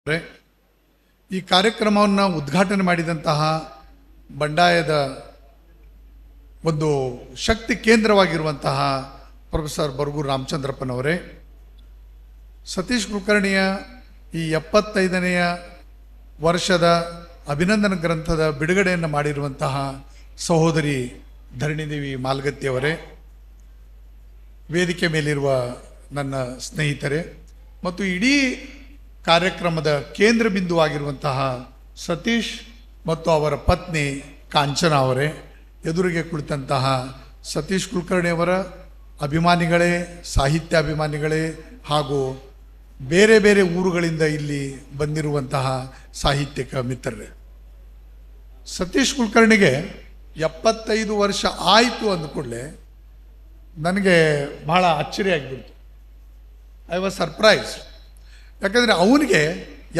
ಈ ಕಾರ್ಯಕ್ರಮವನ್ನು ಉದ್ಘಾಟನೆ ಮಾಡಿದಂತಹ ಬಂಡಾಯದ ಒಂದು ಶಕ್ತಿ ಕೇಂದ್ರವಾಗಿರುವಂತಹ ಪ್ರೊಫೆಸರ್ ಬರಗೂರು ರಾಮಚಂದ್ರಪ್ಪನವರೇ, ಸತೀಶ್ ಕುಲಕರ್ಣಿಯ ಈ 75ನೇ ವರ್ಷದ ಅಭಿನಂದನ ಗ್ರಂಥದ ಬಿಡುಗಡೆಯನ್ನು ಮಾಡಿರುವಂತಹ ಸಹೋದರಿ ಧರಣಿದೇವಿ ಮಾಲ್ಗತ್ತಿಯವರೇ, ವೇದಿಕೆ ಮೇಲಿರುವ ನನ್ನ ಸ್ನೇಹಿತರೆ ಮತ್ತು ಇಡೀ ಕಾರ್ಯಕ್ರಮದ ಕೇಂದ್ರ ಬಿಂದುವಾಗಿರುವಂತಹ ಸತೀಶ್ ಮತ್ತು ಅವರ ಪತ್ನಿ ಕಾಂಚನ ಅವರೇ, ಎದುರಿಗೆ ಕುಳಿತಂತಹ ಸತೀಶ್ ಕುಲಕರ್ಣಿಯವರ ಅಭಿಮಾನಿಗಳೇ, ಸಾಹಿತ್ಯ ಅಭಿಮಾನಿಗಳೇ ಹಾಗೂ ಬೇರೆ ಬೇರೆ ಊರುಗಳಿಂದ ಇಲ್ಲಿ ಬಂದಿರುವಂತಹ ಸಾಹಿತ್ಯಿಕ ಮಿತ್ರರೇ, ಸತೀಶ್ ಕುಲಕರ್ಣಿಗೆ 75 ವರ್ಷ ಆಯಿತು ಅಂದ್ಕೂಡಲೇ ನನಗೆ ಬಹಳ ಆಶ್ಚರ್ಯ ಆಗಿಬಿಡ್ತು. I was surprise. ಯಾಕಂದರೆ ಅವನಿಗೆ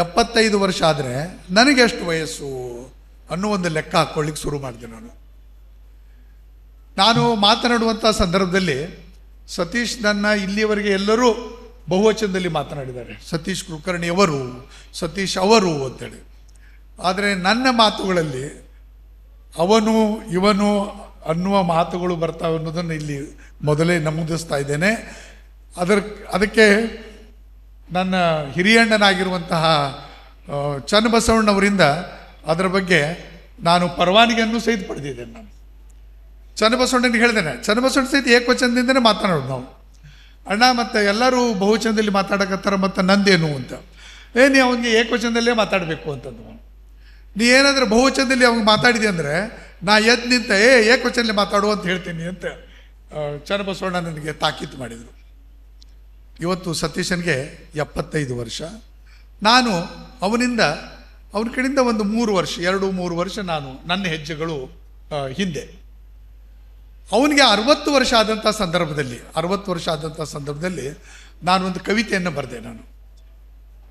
75 ವರ್ಷ ಆದರೆ ನನಗೆ ಎಷ್ಟು ವಯಸ್ಸು ಅನ್ನೋ ಒಂದು ಲೆಕ್ಕ ಹಾಕ್ಕೊಳ್ಳಿಕ್ಕೆ ಶುರು ಮಾಡಿದೆ. ನಾನು ಮಾತನಾಡುವಂಥ ಸಂದರ್ಭದಲ್ಲಿ ಸತೀಶ್ ನನ್ನ ಇಲ್ಲಿಯವರೆಗೆ ಎಲ್ಲರೂ ಬಹುವಚನದಲ್ಲಿ ಮಾತನಾಡಿದ್ದಾರೆ, ಸತೀಶ್ ಕುಲಕರ್ಣಿಯವರು, ಸತೀಶ್ ಅವರು ಅಂತೇಳಿ. ಆದರೆ ನನ್ನ ಮಾತುಗಳಲ್ಲಿ ಅವನು ಇವನು ಅನ್ನುವ ಮಾತುಗಳು ಬರ್ತಾವೆ ಅನ್ನೋದನ್ನು ಇಲ್ಲಿ ಮೊದಲೇ ನಮೂದಿಸ್ತಾ ಇದ್ದೇನೆ. ಅದಕ್ಕೆ ನನ್ನ ಹಿರಿಯಣ್ಣನಾಗಿರುವಂತಹ ಚನ್ನಬಸವಣ್ಣವರಿಂದ ಅದರ ಬಗ್ಗೆ ನಾನು ಪರವಾನಗಿಯನ್ನು ಸಹಿತ ಪಡೆದಿದ್ದೇನೆ. ನಾನು ಚನ್ನಬಸವಣ್ಣನಿಗೆ ಹೇಳಿದ್ದೇನೆ, ಚನ್ನಬಸವಣ್ಣ ಸಹಿತ ಏಕವಚನದಿಂದನೇ ಮಾತನಾಡೋದು ನಾವು. ಅಣ್ಣ ಮತ್ತು ಎಲ್ಲರೂ ಬಹುವಚನದಲ್ಲಿ ಮಾತಾಡಕತ್ತಾರ, ಮತ್ತು ನಂದೇನು ಅಂತ. ನೀ ಅವನಿಗೆ ಏಕವಚನದಲ್ಲೇ ಮಾತಾಡಬೇಕು ಅಂತಂದು. ನೀ ಏನಾದರೂ ಬಹುವಚನದಲ್ಲಿ ಅವ್ನಿಗೆ ಮಾತಾಡಿದೆ ಅಂದರೆ ನಾ ಎದ್ದು ನಿಂತ ಏಕವಚನದಲ್ಲಿ ಮಾತಾಡು ಅಂತ ಹೇಳ್ತೀನಿ ಅಂತ ಚನ್ನಬಸವಣ್ಣ ನನಗೆ ತಾಕೀತು ಮಾಡಿದರು. ಇವತ್ತು ಸತೀಶನಿಗೆ 75 ವರ್ಷ. ನಾನು ಅವನ ಕಡೆಯಿಂದ ಒಂದು 2-3 ವರ್ಷ ನಾನು ನನ್ನ ಹೆಜ್ಜೆಗಳು ಹಿಂದೆ. ಅವನಿಗೆ 60 ವರ್ಷ ಆದಂಥ ಸಂದರ್ಭದಲ್ಲಿ ನಾನೊಂದು ಕವಿತೆಯನ್ನು ಬರೆದೆ. ನಾನು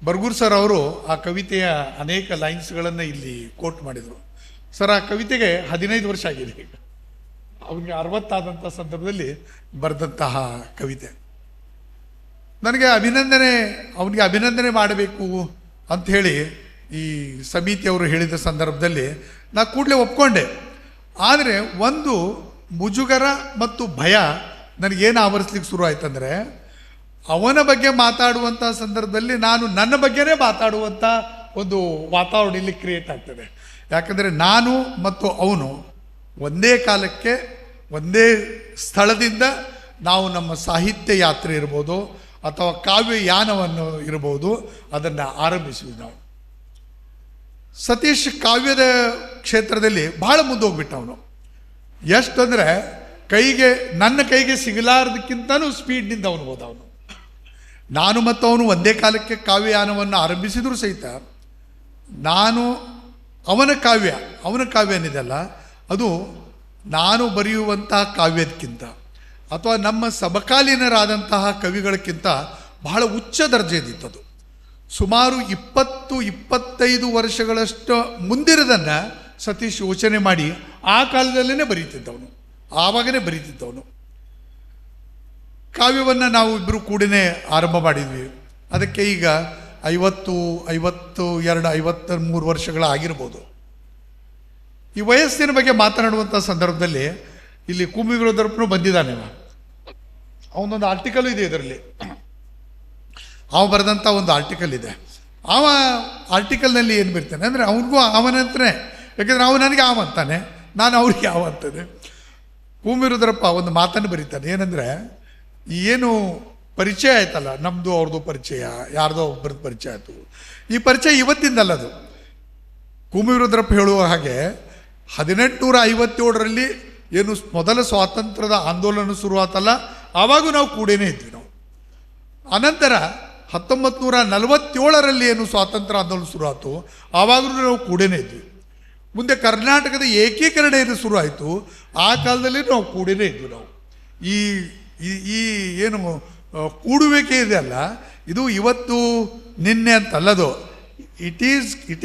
ಬರಗೂರು ಸರ್ ಅವರು ಆ ಕವಿತೆಯ ಅನೇಕ ಲೈನ್ಸ್ಗಳನ್ನು ಇಲ್ಲಿ ಕೋಟ್ ಮಾಡಿದರು. ಸರ್, ಆ ಕವಿತೆಗೆ 15 ವರ್ಷ ಆಗಿದೆ ಈಗ. ಅವನಿಗೆ 60 ಆದಂಥ ಸಂದರ್ಭದಲ್ಲಿ ಬರೆದಂತಹ ಕವಿತೆ. ನನಗೆ ಅವನಿಗೆ ಅಭಿನಂದನೆ ಮಾಡಬೇಕು ಅಂಥೇಳಿ ಈ ಸಮಿತಿಯವರು ಹೇಳಿದ ಸಂದರ್ಭದಲ್ಲಿ ನಾ ಕೂಡಲೇ ಒಪ್ಕೊಂಡೆ. ಆದರೆ ಒಂದು ಮುಜುಗರ ಮತ್ತು ಭಯ ನನಗೇನು ಆವರಿಸ್ಲಿಕ್ಕೆ ಶುರು ಆಯ್ತಂದರೆ, ಅವನ ಬಗ್ಗೆ ಮಾತಾಡುವಂಥ ಸಂದರ್ಭದಲ್ಲಿ ನಾನು ನನ್ನ ಬಗ್ಗೆನೇ ಮಾತಾಡುವಂಥ ಒಂದು ವಾತಾವರಣ ಇಲ್ಲಿ ಕ್ರಿಯೇಟ್ ಆಗ್ತದೆ. ಯಾಕಂದರೆ ನಾನು ಮತ್ತು ಅವನು ಒಂದೇ ಕಾಲಕ್ಕೆ ಒಂದೇ ಸ್ಥಳದಿಂದ ನಾವು ನಮ್ಮ ಸಾಹಿತ್ಯ ಯಾತ್ರೆ ಇರ್ಬೋದು ಅಥವಾ ಕಾವ್ಯಯಾನವನ್ನು ಇರಬಹುದು, ಅದನ್ನು ಆರಂಭಿಸಿದ್ವಿ ನಾವು. ಸತೀಶ್ ಕಾವ್ಯದ ಕ್ಷೇತ್ರದಲ್ಲಿ ಭಾಳ ಮುಂದೆ ಹೋಗ್ಬಿಟ್ಟ ಅವನು. ಎಷ್ಟಂದರೆ ನನ್ನ ಕೈಗೆ ಸಿಗಲಾರದಕ್ಕಿಂತನೂ ಸ್ಪೀಡ್ನಿಂದ ಅವನು ಹೋದ. ಅವನು ನಾನು ಮತ್ತು ಅವನು ಒಂದೇ ಕಾಲಕ್ಕೆ ಕಾವ್ಯಯಾನವನ್ನು ಆರಂಭಿಸಿದರೂ ಸಹಿತ ಅವನ ಕಾವ್ಯ ಏನಿದೆಯಲ್ಲ, ಅದು ನಾನು ಬರೆಯುವಂತಹ ಕಾವ್ಯದಕ್ಕಿಂತ ಅಥವಾ ನಮ್ಮ ಸಮಕಾಲೀನರಾದಂತಹ ಕವಿಗಳಕ್ಕಿಂತ ಬಹಳ ಉಚ್ಚ ದರ್ಜೆಯದಿತ್ತದು. ಸುಮಾರು 20-25 ವರ್ಷಗಳಷ್ಟು ಮುಂದಿರೋದನ್ನು ಸತೀಶ್ ಯೋಚನೆ ಮಾಡಿ ಆ ಕಾಲದಲ್ಲೇ ಆವಾಗನೇ ಬರೀತಿದ್ದವನು. ಕಾವ್ಯವನ್ನು ನಾವು ಇಬ್ಬರು ಕೂಡನೇ ಆರಂಭ ಮಾಡಿದ್ವಿ. ಅದಕ್ಕೆ ಈಗ 52-53 ವರ್ಷಗಳಾಗಿರ್ಬೋದು. ಈ ವಯಸ್ಸಿನ ಬಗ್ಗೆ ಮಾತನಾಡುವಂಥ ಸಂದರ್ಭದಲ್ಲಿ ಇಲ್ಲಿ ಕುಂಬಿ ವಿರೋಧರಪ್ಪನು ಬಂದಿದ್ದಾನೆ. ಅವನೊಂದು ಆರ್ಟಿಕಲ್ ಇದೆ, ಇದರಲ್ಲಿ ಅವ ಬರೆದಂಥ ಒಂದು ಆರ್ಟಿಕಲ್ ಇದೆ. ಆರ್ಟಿಕಲ್ನಲ್ಲಿ ಏನು ಬರ್ತಾನೆ ಅಂದರೆ ಅವನಿಗೂ ಅವನಂತಾನೆ, ಯಾಕೆಂದರೆ ಅವನು ನನಗೆ ಅಂತಾನೆ, ನಾನು ಅವ್ರಿಗೆ ಅಂತಾನೆ. ಕುಂಬಿ ವಿರೋಧರಪ್ಪ ಒಂದು ಮಾತನ್ನು ಬರೀತಾನೆ, ಏನಂದರೆ ಏನು ಪರಿಚಯ ಆಯ್ತಲ್ಲ, ನಮ್ಮದು ಅವ್ರದ್ದು ಪರಿಚಯ, ಯಾರ್ದೋ ಒಬ್ಬರದ್ದು ಪರಿಚಯ ಆಯಿತು. ಈ ಪರಿಚಯ ಇವತ್ತಿಂದಲ್ಲ. ಅದು ಕುಂಬಿ ವಿರೋಧರಪ್ಪ ಹೇಳುವ ಹಾಗೆ 1857ರಲ್ಲಿ ಏನು ಮೊದಲ ಸ್ವಾತಂತ್ರ್ಯದ ಆಂದೋಲನ ಶುರುವಾತಲ್ಲ, ಆವಾಗೂ ನಾವು ಕೂಡೇನೇ ಇದ್ವಿ. ನಾವು ಅನಂತರ 1947ರಲ್ಲಿ ಏನು ಸ್ವಾತಂತ್ರ್ಯ ಆಂದೋಲನ ಶುರುವಾಯಿತು, ಆವಾಗಲೂ ನಾವು ಕೂಡೇನೇ ಇದ್ವಿ. ಮುಂದೆ ಕರ್ನಾಟಕದ ಏಕೀಕರಣ ಏನು ಶುರು ಆಯಿತು, ಆ ಕಾಲದಲ್ಲಿ ನಾವು ಕೂಡೇನೇ ಇದ್ವಿ. ನಾವು ಈ ಏನು ಕೂಡುವಿಕೆ ಇದೆಯಲ್ಲ, ಇದು ಇವತ್ತು ನಿನ್ನೆ ಅಂತಲ್ಲದು. It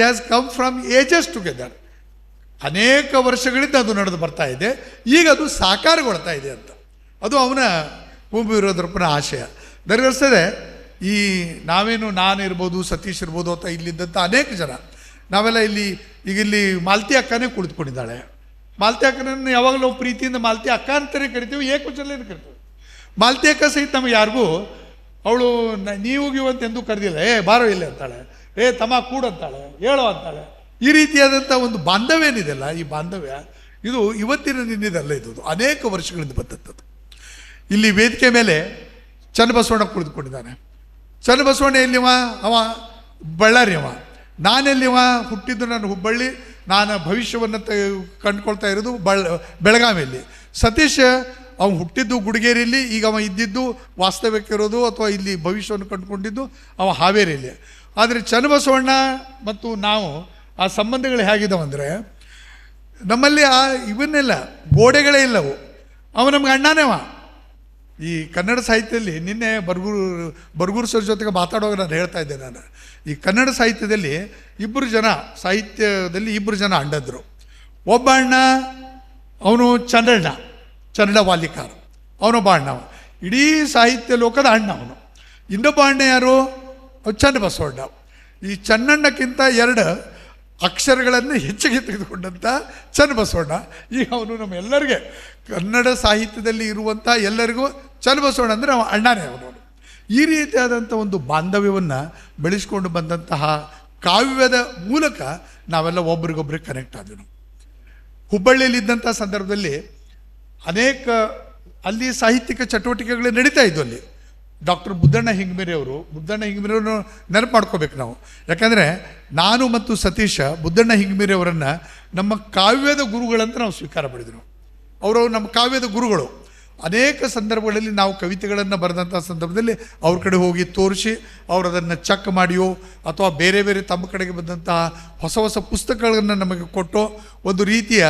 has come from ages together. ಅನೇಕ ವರ್ಷಗಳಿಂದ ಅದು ನಡೆದು ಬರ್ತಾ ಇದೆ. ಈಗ ಅದು ಸಾಕಾರಗೊಳ್ತಾ ಇದೆ ಅಂತ. ಅದು ಅವನ ಕುಂಬಿ ವಿರೋಧರಪ್ಪನ ಆಶಯ. ದರ್ಗರಿಸದೆ ಈ ನಾವೇನು ನಾನು ಇರ್ಬೋದು, ಸತೀಶ್ ಇರ್ಬೋದು, ಅಥವಾ ಇಲ್ಲಿದ್ದಂಥ ಅನೇಕ ಜನ ನಾವೆಲ್ಲ ಇಲ್ಲಿ ಮಾಲತಿ ಅಕ್ಕನೇ ಕುಳಿತುಕೊಂಡಿದ್ದಾಳೆ. ಮಾಲತಿ ಅಕ್ಕನನ್ನು ಯಾವಾಗಲೂ ಪ್ರೀತಿಯಿಂದ ಮಾಲತಿ ಅಕ್ಕ ಅಂತಲೇ ಕರಿತೀವಿ, ಏಕವಚನದಲ್ಲಿ ಕರಿತೀವಿ. ಮಾಲತಿ ಅಕ್ಕ ಸಹಿತ ನಮಗೆ ಯಾರಿಗೂ ಅವಳು ನೀವು ಅಂತ ಎಂದೂ ಕರೆದಿಲ್ಲ. ಬಾರೋ ಇಲ್ಲ ಅಂತಾಳೆ, ತಮ್ಮ ಕೂಡು ಅಂತಾಳೆ, ಹೇಳೋ ಅಂತಾಳೆ. ಈ ರೀತಿಯಾದಂಥ ಒಂದು ಬಾಂಧವ್ಯ ಏನಿದೆಯಲ್ಲ, ಈ ಬಾಂಧವ್ಯ ಇದು ಇವತ್ತಿನ ದಿನದಲ್ಲ, ಇದು ಅನೇಕ ವರ್ಷಗಳಿಂದ ಬಂದದ್ದು. ಇಲ್ಲಿ ವೇದಿಕೆ ಮೇಲೆ ಚನ್ನಬಸವಣ್ಣ ಕುಳಿತುಕೊಂಡಿದ್ದಾನೆ. ಚನ್ನಬಸವಣ್ಣ ಎಲ್ಲಿವ? ಅವ ಬಳ್ಳಾರಿ. ನಾನೆಲ್ಲಿವ? ಹುಟ್ಟಿದ್ದು ನಾನು ಹುಬ್ಬಳ್ಳಿ, ನಾನು ಭವಿಷ್ಯವನ್ನು ಕಂಡುಕೊಳ್ತಾ ಇರೋದು ಬೆಳಗಾವಿಯಲ್ಲಿ. ಸತೀಶ್ ಅವನು ಹುಟ್ಟಿದ್ದು ಗುಡಿಗೇರಿಯಲ್ಲಿ, ಈಗ ಅವ ಇದ್ದಿದ್ದು ವಾಸ್ತವ್ಯಕ್ಕಿರೋದು ಅಥವಾ ಇಲ್ಲಿ ಭವಿಷ್ಯವನ್ನು ಕಂಡುಕೊಂಡಿದ್ದು ಅವ ಹಾವೇರಿಯಲ್ಲಿ. ಆದರೆ ಚನ್ನಬಸವಣ್ಣ ಮತ್ತು ನಾವು ಆ ಸಂಬಂಧಗಳು ಹೇಗಿದ್ದಾವಂದರೆ, ನಮ್ಮಲ್ಲಿ ಇವನ್ನೆಲ್ಲ ಗೋಡೆಗಳೇ ಇಲ್ಲವು. ಅವ ನಮ್ಗೆ ಅಣ್ಣನೇವ. ಈ ಕನ್ನಡ ಸಾಹಿತ್ಯದಲ್ಲಿ ನಿನ್ನೆ ಬರ್ಗೂರು ಸರ್ ಜೊತೆಗೆ ಮಾತಾಡುವಾಗ ನಾನು ಹೇಳ್ತಾ ಇದ್ದೆ, ನಾನು ಈ ಕನ್ನಡ ಸಾಹಿತ್ಯದಲ್ಲಿ ಇಬ್ಬರು ಜನ ಅಣ್ಣದ್ರು. ಒಬ್ಬ ಅಣ್ಣ ಅವನು ಚನ್ನಡ ವಾಲಿಕಾರ, ಅವನೊಬ್ಬ ಅಣ್ಣ, ಇಡೀ ಸಾಹಿತ್ಯ ಲೋಕದ ಅಣ್ಣ ಅವನು. ಇನ್ನೊಬ್ಬ ಅಣ್ಣ ಯಾರು? ಚನ್ನಬಸವಣ್ಣ. ಈ ಚನ್ನಣ್ಣಕ್ಕಿಂತ 2 ಅಕ್ಷರಗಳನ್ನು ಹೆಚ್ಚಿಗೆ ತೆಗೆದುಕೊಂಡಂಥ ಚನ್ನಬಸವಣ್ಣ ಈಗ ಅವನು ನಮ್ಮೆಲ್ಲರಿಗೆ ಕನ್ನಡ ಸಾಹಿತ್ಯದಲ್ಲಿ ಇರುವಂಥ ಎಲ್ಲರಿಗೂ ಚನ್ನಬಸವಣ್ಣ ಅಂದರೆ ಅವ ಅಣ್ಣನೇ ಅವನು. ಈ ರೀತಿಯಾದಂಥ ಒಂದು ಬಾಂಧವ್ಯವನ್ನು ಬೆಳೆಸ್ಕೊಂಡು ಬಂದಂತಹ ಕಾವ್ಯದ ಮೂಲಕ ನಾವೆಲ್ಲ ಒಬ್ರಿಗೊಬ್ರಿಗೆ ಕನೆಕ್ಟ್ ಆದೆವು. ಹುಬ್ಬಳ್ಳಿಯಲ್ಲಿದ್ದಂಥ ಸಂದರ್ಭದಲ್ಲಿ ಅನೇಕ ಅಲ್ಲಿ ಸಾಹಿತ್ಯಿಕ ಚಟುವಟಿಕೆಗಳು ನಡೀತಾ ಇದ್ವು. ಅಲ್ಲಿ ಡಾಕ್ಟರ್ ಬುದ್ದಣ್ಣ ಹಿಂಗಮಿರಿಯವ್ರನ್ನ ನೆನಪು ಮಾಡ್ಕೋಬೇಕು ನಾವು. ಯಾಕಂದರೆ ನಾನು ಮತ್ತು ಸತೀಶ ಬುದ್ದಣ್ಣ ಹಿಂಗಮಿರಿಯವರನ್ನು ನಮ್ಮ ಕಾವ್ಯದ ಗುರುಗಳಂತ ನಾವು ಸ್ವೀಕಾರ ಮಾಡಿದ್ರು. ಅವರು ನಮ್ಮ ಕಾವ್ಯದ ಗುರುಗಳು. ಅನೇಕ ಸಂದರ್ಭಗಳಲ್ಲಿ ನಾವು ಕವಿತೆಗಳನ್ನು ಬರೆದಂಥ ಸಂದರ್ಭದಲ್ಲಿ ಅವ್ರ ಕಡೆ ಹೋಗಿ ತೋರಿಸಿ ಅವರು ಅದನ್ನು ಚೆಕ್ ಮಾಡಿಯೋ ಅಥವಾ ಬೇರೆ ಬೇರೆ ತಮ್ಮ ಕಡೆಗೆ ಬಂದಂತಹ ಹೊಸ ಪುಸ್ತಕಗಳನ್ನು ನಮಗೆ ಕೊಟ್ಟು ಒಂದು ರೀತಿಯ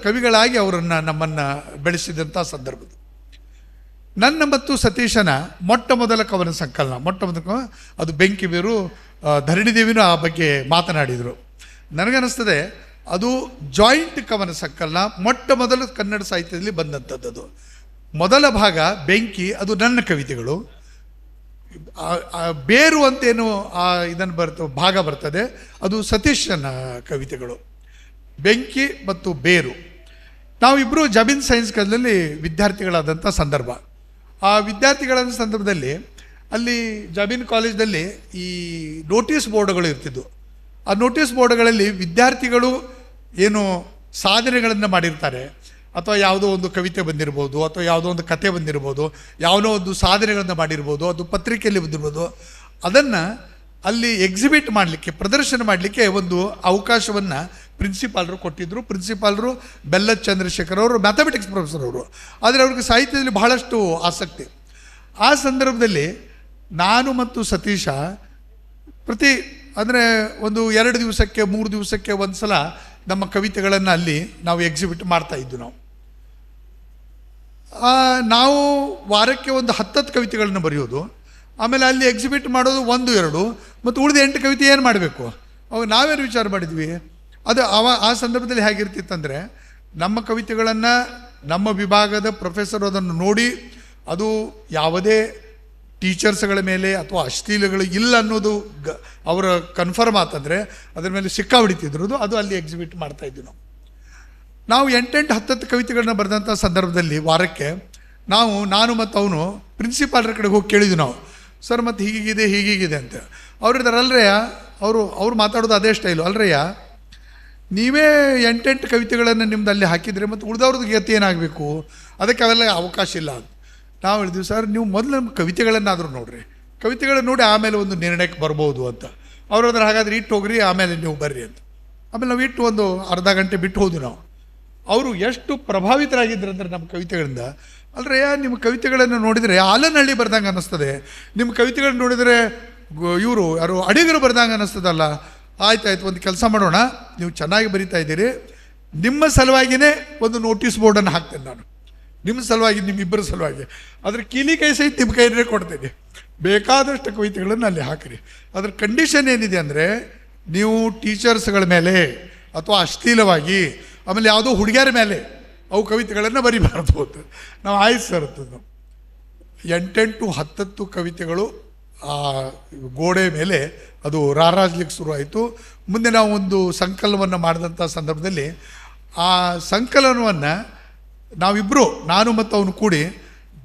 ಕವಿಗಳಾಗಿ ಅವರನ್ನು ನಮ್ಮನ್ನು ಬೆಳೆಸಿದಂಥ ಸಂದರ್ಭದ. ನನ್ನ ಮತ್ತು ಸತೀಶನ ಮೊಟ್ಟ ಮೊದಲ ಕವನ ಸಂಕಲನ ಅದು ಬೆಂಕಿಬೇರು, ಧರಣಿದೇವಿನೂ ಆ ಬಗ್ಗೆ ಮಾತನಾಡಿದರು. ನನಗನ್ನಿಸ್ತದೆ ಅದು ಜಾಯಿಂಟ್ ಕವನ ಸಂಕಲನ, ಮೊಟ್ಟ ಮೊದಲು ಕನ್ನಡ ಸಾಹಿತ್ಯದಲ್ಲಿ ಬಂದಂಥದ್ದು. ಮೊದಲ ಭಾಗ ಬೆಂಕಿ, ಅದು ನನ್ನ ಕವಿತೆಗಳು. ಬೇರು ಅಂತೇನು ಇದನ್ನು ಭಾಗ ಬರ್ತದೆ, ಅದು ಸತೀಶನ ಕವಿತೆಗಳು. ಬೆಂಕಿ ಮತ್ತು ಬೇರು. ನಾವಿಬ್ಬರು ಜಮೀನ್ ಸೈನ್ಸ್ ಕಾಲೇಜಲ್ಲಿ ವಿದ್ಯಾರ್ಥಿಗಳಾದಂಥ ಸಂದರ್ಭ. ಆ ವಿದ್ಯಾರ್ಥಿಗಳಾದ ಸಂದರ್ಭದಲ್ಲಿ ಅಲ್ಲಿ ಜಮೀನ್ ಕಾಲೇಜ್ನಲ್ಲಿ ಈ ನೋಟಿಸ್ ಬೋರ್ಡ್ಗಳು ಇರ್ತಿದ್ವು. ಆ ನೋಟಿಸ್ ಬೋರ್ಡ್ಗಳಲ್ಲಿ ವಿದ್ಯಾರ್ಥಿಗಳು ಏನು ಸಾಧನೆಗಳನ್ನು ಮಾಡಿರ್ತಾರೆ, ಅಥವಾ ಯಾವುದೋ ಒಂದು ಕವಿತೆ ಬಂದಿರ್ಬೋದು, ಅಥವಾ ಯಾವುದೋ ಒಂದು ಕತೆ ಬಂದಿರ್ಬೋದು, ಯಾವುದೋ ಒಂದು ಸಾಧನೆಗಳನ್ನು ಮಾಡಿರ್ಬೋದು, ಅದು ಪತ್ರಿಕೆಯಲ್ಲಿ ಬಂದಿರ್ಬೋದು, ಅದನ್ನು ಅಲ್ಲಿ ಎಕ್ಸಿಬಿಟ್ ಮಾಡಲಿಕ್ಕೆ, ಪ್ರದರ್ಶನ ಮಾಡಲಿಕ್ಕೆ ಒಂದು ಅವಕಾಶವನ್ನು ಪ್ರಿನ್ಸಿಪಾಲರು ಕೊಟ್ಟಿದ್ದರು. ಪ್ರಿನ್ಸಿಪಾಲರು ಬೆಲ್ಲದ್ ಚಂದ್ರಶೇಖರ್ ಅವರು, ಮ್ಯಾಥಮೆಟಿಕ್ಸ್ ಪ್ರೊಫೆಸರ್ ಅವರು. ಆದರೆ ಅವ್ರಿಗೆ ಸಾಹಿತ್ಯದಲ್ಲಿ ಬಹಳಷ್ಟು ಆಸಕ್ತಿ. ಆ ಸಂದರ್ಭದಲ್ಲಿ ನಾನು ಮತ್ತು ಸತೀಶ ಅಂದರೆ ಒಂದು 2 ದಿವಸಕ್ಕೆ 3 ದಿವಸಕ್ಕೆ ಒಂದು ಸಲ ನಮ್ಮ ಕವಿತೆಗಳನ್ನು ಅಲ್ಲಿ ನಾವು ಎಕ್ಸಿಬಿಟ್ ಮಾಡ್ತಾಯಿದ್ದು. ನಾವು ವಾರಕ್ಕೆ ಒಂದು 10 ಕವಿತೆಗಳನ್ನು ಬರೆಯೋದು, ಆಮೇಲೆ ಅಲ್ಲಿ ಎಕ್ಸಿಬಿಟ್ ಮಾಡೋದು 1-2, ಮತ್ತು ಉಳಿದ 8 ಕವಿತೆ ಏನು ಮಾಡಬೇಕು ಅವಾಗ ನಾವೇನು ವಿಚಾರ ಮಾಡಿದ್ವಿ. ಅದು ಆ ಸಂದರ್ಭದಲ್ಲಿ ಹೇಗಿರ್ತಿತ್ತಂದರೆ, ನಮ್ಮ ಕವಿತೆಗಳನ್ನು ನಮ್ಮ ವಿಭಾಗದ ಪ್ರೊಫೆಸರ್ ಅದನ್ನು ನೋಡಿ, ಅದು ಯಾವುದೇ ಟೀಚರ್ಸ್ಗಳ ಮೇಲೆ ಅಥವಾ ಅಶ್ಲೀಲಗಳು ಇಲ್ಲ ಅನ್ನೋದು ಅವರ ಕನ್ಫರ್ಮ್ ಆತಂದರೆ ಅದರ ಮೇಲೆ ಸಿಕ್ಕಾ ಹೊಡಿತಿದ್ರು. ಅದು ಅಲ್ಲಿ ಎಕ್ಸಿಬಿಟ್ ಮಾಡ್ತಾಯಿದ್ವಿ. ನಾವು 8-10 ಕವಿತೆಗಳನ್ನ ಬರೆದಂಥ ಸಂದರ್ಭದಲ್ಲಿ ವಾರಕ್ಕೆ ನಾನು ಮತ್ತು ಅವನು ಪ್ರಿನ್ಸಿಪಾಲ್ರ ಕಡೆಗೆ ಹೋಗಿ ಕೇಳಿದ್ವಿ ನಾವು, ಸರ್ ಮತ್ತು ಹೀಗಿದೆ ಅಂತ. ಅವ್ರು ಇದ್ದಾರೆ, ಅಲ್ರಯ್ಯ ಅವ್ರು ಮಾತಾಡೋದು ಅದೇ ಸ್ಟೈಲು, ಅಲ್ರಯ್ಯ ನೀವೇ 8 ಕವಿತೆಗಳನ್ನು ನಿಮ್ದು ಅಲ್ಲಿ ಹಾಕಿದರೆ ಮತ್ತು ಉಳಿದವ್ರದ್ದು ಗತಿ ಏನಾಗಬೇಕು, ಅದಕ್ಕೆ ಅವೆಲ್ಲ ಅವಕಾಶ ಇಲ್ಲ ಅಂತ ನಾವು ಹೇಳಿದ್ವಿ. ಸರ್ ನೀವು ಮೊದಲು ನಮ್ಮ ಕವಿತೆಗಳನ್ನಾದರೂ ನೋಡ್ರಿ, ಕವಿತೆಗಳನ್ನು ನೋಡಿ ಆಮೇಲೆ ಒಂದು ನಿರ್ಣಯಕ್ಕೆ ಬರ್ಬೋದು ಅಂತ. ಅವ್ರದ್ರ ಹಾಗಾದ್ರೆ ಇಟ್ಟು ಹೋಗ್ರಿ, ಆಮೇಲೆ ನೀವು ಬರ್ರಿ ಅಂತ. ಆಮೇಲೆ ನಾವು ಇಟ್ಟು ಒಂದು ಅರ್ಧ ಗಂಟೆ ಬಿಟ್ಟು ಹೋದ್ವಿ ನಾವು. ಅವರು ಎಷ್ಟು ಪ್ರಭಾವಿತರಾಗಿದ್ರು ಅಂದರೆ ನಮ್ಮ ಕವಿತೆಗಳಿಂದ, ಅಲ್ರಯ್ಯ ನಿಮ್ಮ ಕವಿತೆಗಳನ್ನು ನೋಡಿದರೆ ಆಲನಹಳ್ಳಿ ಬರ್ದಂಗೆ ಅನ್ನಿಸ್ತದೆ, ನಿಮ್ಮ ಕವಿತೆಗಳನ್ನ ನೋಡಿದರೆ ಯಾರು ಅಡಿಗರು ಬರ್ದಂಗೆ ಅನ್ನಿಸ್ತದಲ್ಲ. ಆಯ್ತಾಯ್ತು, ಒಂದು ಕೆಲಸ ಮಾಡೋಣ, ನೀವು ಚೆನ್ನಾಗಿ ಬರಿತಾ ಇದ್ದೀರಿ, ನಿಮ್ಮ ಸಲುವಾಗಿಯೇ ಒಂದು ನೋಟಿಸ್ ಬೋರ್ಡನ್ನು ಹಾಕ್ತೇನೆ ನಾನು, ನಿಮ್ಮ ಸಲುವಾಗಿ, ನಿಮ್ಮಿಬ್ಬರ ಸಲುವಾಗಿ. ಅದ್ರ ಕೀಲಿ ಕೈ ಸಹಿತ ನಿಮ್ಮ ಕೈಯಲ್ಲೇ ಕೊಡ್ತೇನೆ, ಬೇಕಾದಷ್ಟು ಕವಿತೆಗಳನ್ನು ಅಲ್ಲಿ ಹಾಕಿರಿ. ಅದ್ರ ಕಂಡೀಷನ್ ಏನಿದೆ ಅಂದರೆ, ನೀವು ಟೀಚರ್ಸ್ಗಳ ಮೇಲೆ ಅಥವಾ ಅಶ್ಲೀಲವಾಗಿ ಆಮೇಲೆ ಯಾವುದೋ ಹುಡುಗಿಯರ ಮೇಲೆ ಅವು ಕವಿತೆಗಳನ್ನು ಬರಿಬಾರ್ದು ಅಂತ ನಾವು ಆಯ್ತು ಸರ್ ಅಂತಂದು. ಎಂಟೆಂಟು 10 ಕವಿತೆಗಳು ಆ ಗೋಡೆ ಮೇಲೆ ಅದು ರಾರಾಜ್ಲಿಕ್ಕೆ ಶುರುವಾಯಿತು. ಮುಂದೆ ನಾವು ಒಂದು ಸಂಕಲನವನ್ನು ಮಾಡಿದಂಥ ಸಂದರ್ಭದಲ್ಲಿ ಆ ಸಂಕಲನವನ್ನು ನಾವಿಬ್ಬರು, ನಾನು ಮತ್ತು ಅವನು ಕೂಡಿ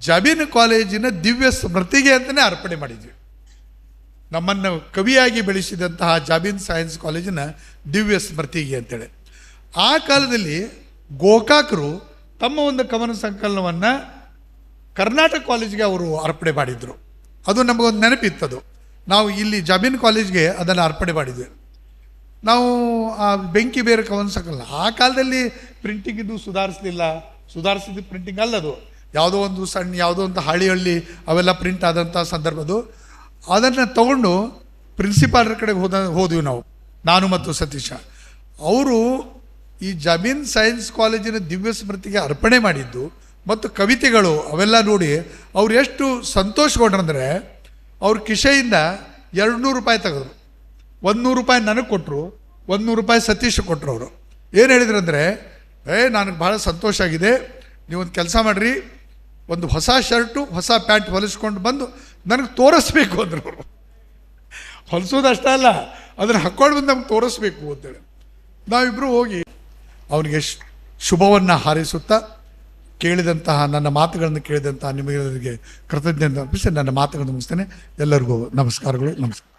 ಜಬೀನ್ ಕಾಲೇಜಿನ ದಿವ್ಯ ಸ್ಮೃತಿಗೆ ಅಂತಲೇ ಅರ್ಪಣೆ ಮಾಡಿದ್ವಿ. ನಮ್ಮನ್ನು ಕವಿಯಾಗಿ ಬೆಳೆಸಿದಂತಹ ಜಾಬೀನ್ ಸೈನ್ಸ್ ಕಾಲೇಜಿನ ದಿವ್ಯ ಸ್ಮೃತಿಗೆ ಅಂತೇಳಿ. ಆ ಕಾಲದಲ್ಲಿ ಗೋಕಾಕರು ತಮ್ಮ ಒಂದು ಕವನ ಸಂಕಲನವನ್ನು ಕರ್ನಾಟಕ ಕಾಲೇಜಿಗೆ ಅವರು ಅರ್ಪಣೆ ಮಾಡಿದರು. ಅದು ನಮಗೊಂದು ನೆನಪಿತ್ತದು. ನಾವು ಇಲ್ಲಿ ಜಾಬೀನ್ ಕಾಲೇಜ್ಗೆ ಅದನ್ನು ಅರ್ಪಣೆ ಮಾಡಿದ್ವಿ. ನಾವು ಆ ಬೆಂಕಿ ಬೇರೆ ಕವನ ಸಂಕಲನ ಆ ಕಾಲದಲ್ಲಿ ಪ್ರಿಂಟಿಂಗ್ ಇದು ಸುಧಾರಿಸಿದ ಪ್ರಿಂಟಿಂಗ್ ಅಲ್ಲದು. ಯಾವುದೋ ಒಂದು ಸಣ್ಣ ಯಾವುದೋ ಒಂದು ಹಳ್ಳಿ ಅವೆಲ್ಲ ಪ್ರಿಂಟ್ ಆದಂಥ ಸಂದರ್ಭದ್ದು. ಅದನ್ನು ತಗೊಂಡು ಪ್ರಿನ್ಸಿಪಾಲ್ರ ಕಡೆಗೆ ಹೋದ್ವಿ ನಾವು, ನಾನು ಮತ್ತು ಸತೀಶ. ಅವರು ಈ ಜಾಬೀನ್ ಸೈನ್ಸ್ ಕಾಲೇಜಿನ ದಿವ್ಯ ಸ್ಮೃತಿಗೆ ಅರ್ಪಣೆ ಮಾಡಿದ್ದು ಮತ್ತು ಕವಿತೆಗಳು ಅವೆಲ್ಲ ನೋಡಿ ಅವ್ರು ಎಷ್ಟು ಸಂತೋಷಗೊಂಡ್ರಂದರೆ, ಅವ್ರ ಕಿಶೆಯಿಂದ 200 ರೂಪಾಯಿ ತೆಗೆದ್ರು. 100 ರೂಪಾಯಿ ನನಗೆ ಕೊಟ್ಟರು, 100 ರೂಪಾಯಿ ಸತೀಶ್ ಕೊಟ್ಟರು. ಅವರು ಏನು ಹೇಳಿದ್ರಂದರೆ, ನನಗೆ ಭಾಳ ಸಂತೋಷ ಆಗಿದೆ, ನೀವೊಂದು ಕೆಲಸ ಮಾಡಿರಿ, ಒಂದು ಹೊಸ ಶರ್ಟು ಹೊಸ ಪ್ಯಾಂಟ್ ಹೊಲಿಸ್ಕೊಂಡು ಬಂದು ನನಗೆ ತೋರಿಸ್ಬೇಕು ಅಂದರು. ಅವರು ಹೊಲಿಸೋದು ಅಷ್ಟೇ ಅಲ್ಲ, ಅದನ್ನು ಹಾಕ್ಕೊಂಡು ಬಂದು ನಮ್ಗೆ ತೋರಿಸ್ಬೇಕು ಅಂತೇಳಿ ನಾವಿಬ್ಬರು ಹೋಗಿ ಅವನಿಗೆ ಶುಭವನ್ನು ಹಾರೈಸುತ್ತಾ ಕೇಳಿದಂತಹ ನನ್ನ ಮಾತುಗಳನ್ನು ಕೇಳಿದಂತಹ ನಿಮಗೆ ಕೃತಜ್ಞತೆ ಅರ್ಪಿಸಿ ನನ್ನ ಮಾತುಗಳನ್ನು ಮುಗಿಸ್ತೇನೆ. ಎಲ್ಲರಿಗೂ ನಮಸ್ಕಾರಗಳು. ನಮಸ್ಕಾರ.